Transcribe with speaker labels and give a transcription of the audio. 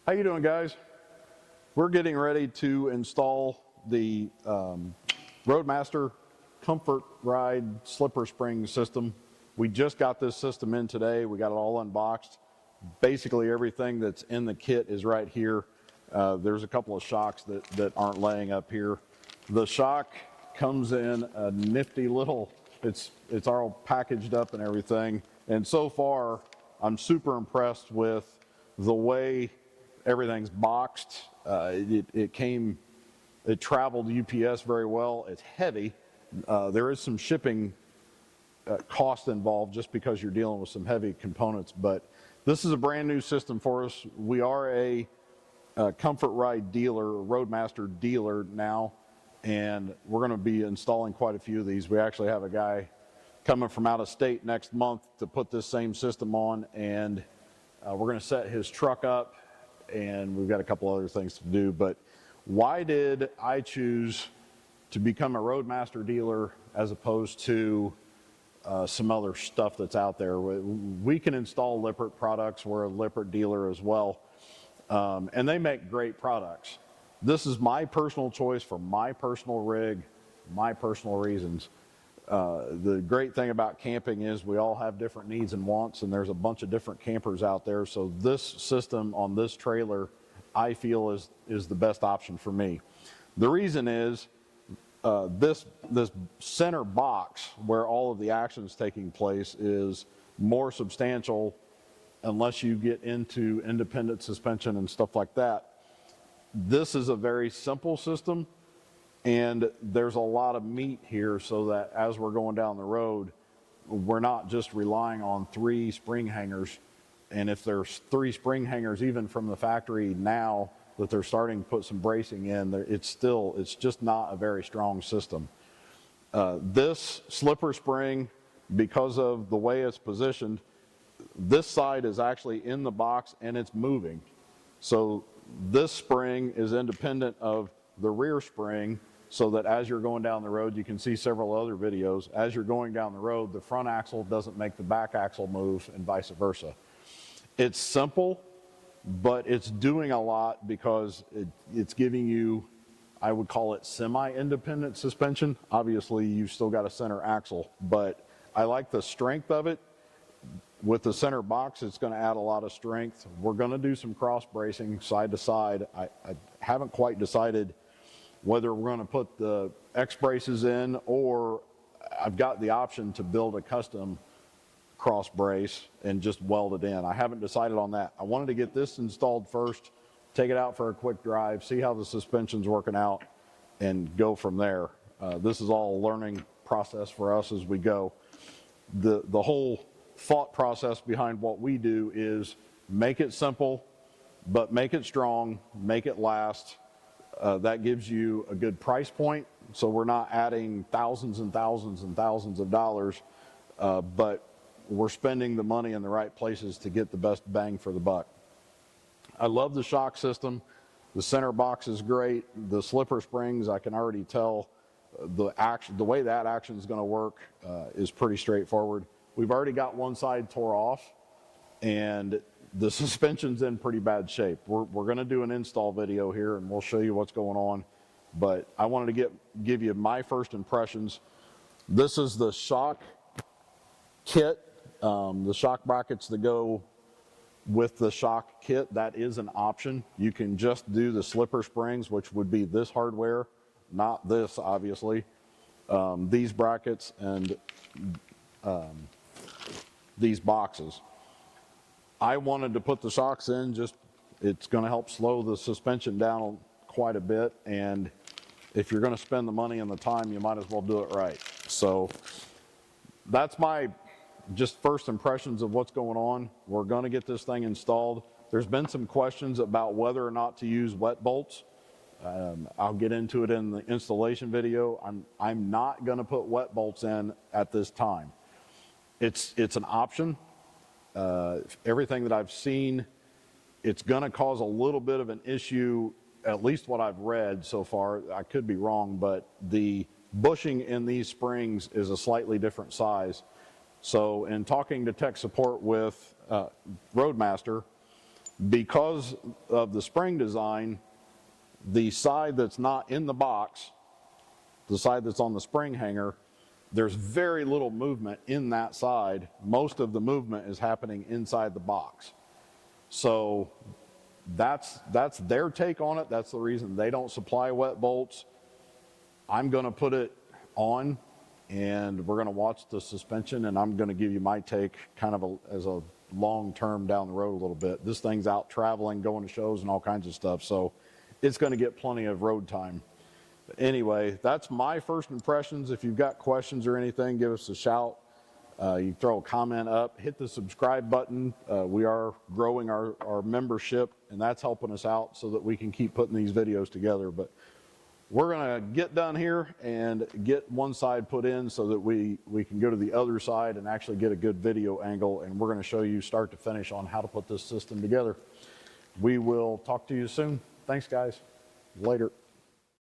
Speaker 1: How you doing, guys? We're getting ready to install the RoadMaster Comfort Ride slipper spring system. We just got this system in today. We got it all unboxed. Basically everything that's in the kit is right here. There's a couple of shocks that aren't laying up here. The shock comes in a nifty little, it's all packaged up and everything. And so far, I'm super impressed with the way everything's boxed. It traveled UPS very well. It's heavy. There is some shipping cost involved just because you're dealing with some heavy components, but this is a brand new system for us. We are a Comfort Ride dealer, a RoadMaster dealer now, and we're going to be installing quite a few of these. We actually have a guy coming from out of state next month to put this same system on, and we're going to set his truck up, and we've got a couple other things to do. But why did I choose to become a RoadMaster dealer as opposed to some other stuff that's out there? We can install Lippert products. We're a Lippert dealer as well, and they make great products. This is my personal choice for my personal rig, my personal reasons. The great thing about camping is we all have different needs and wants, and there's a bunch of different campers out there. So this system on this trailer, I feel is the best option for me. The reason is this center box where all of the action is taking place is more substantial unless you get into independent suspension and stuff like that. This is a very simple system, and there's a lot of meat here so that as we're going down the road, we're not just relying on 3 spring hangers. And if there's 3 spring hangers, even from the factory now that they're starting to put some bracing in, it's just not a very strong system. This slipper spring, because of the way it's positioned, this side is actually in the box and it's moving. So this spring is independent of the rear spring, so that as you're going down the road, you can see several other videos, as you're going down the road, the front axle doesn't make the back axle move and vice versa. It's simple, but it's doing a lot because it's giving you, I would call it semi-independent suspension. Obviously, you've still got a center axle, but I like the strength of it. With the center box, it's going to add a lot of strength. We're going to do some cross bracing side to side. I haven't quite decided whether we're going to put the X braces in, or I've got the option to build a custom cross brace and just weld it in. I haven't decided on that. I wanted to get this installed first, take it out for a quick drive, see how the suspension's working out, and go from there. This is all a learning process for us as we go. The whole thought process behind what we do is make it simple, but make it strong, make it last. That gives you a good price point, so we're not adding thousands and thousands and thousands of dollars, but we're spending the money in the right places to get the best bang for the buck. I love the shock system. The center box is great. The slipper springs, I can already tell the way that action is going to work is pretty straightforward. We've already got one side tore off, and the suspension's in pretty bad shape. We're going to do an install video here, and we'll show you what's going on. But I wanted to give you my first impressions. This is the shock kit, the shock brackets that go with the shock kit. That is an option. You can just do the slipper springs, which would be this hardware, not this, obviously. These brackets and these boxes. I wanted to put the shocks in, it's going to help slow the suspension down quite a bit, and if you're going to spend the money and the time, you might as well do it right. So that's my just first impressions of what's going on. We're going to get this thing installed. There's been some questions about whether or not to use wet bolts. I'll get into it in the installation video. I'm not going to put wet bolts in at this time. It's an option. Everything that I've seen, it's going to cause a little bit of an issue, at least what I've read so far. I could be wrong, but the bushing in these springs is a slightly different size. So in talking to tech support with RoadMaster, Because of the spring design, the side that's not in the box, the side that's on the spring hanger, there's very little movement in that side. Most of the movement is happening inside the box. So that's their take on it. That's the reason they don't supply wet bolts. I'm going to put it on, and we're going to watch the suspension, and I'm going to give you my take kind of as a long term down the road a little bit. This thing's out traveling, going to shows and all kinds of stuff, so it's going to get plenty of road time. But anyway, that's my first impressions. If you've got questions or anything, give us a shout. You throw a comment up, hit the subscribe button. We are growing our membership, and that's helping us out so that we can keep putting these videos together. But we're going to get done here and get one side put in so that we can go to the other side and actually get a good video angle, and we're going to show you start to finish on how to put this system together. We will talk to you soon. Thanks, guys. Later.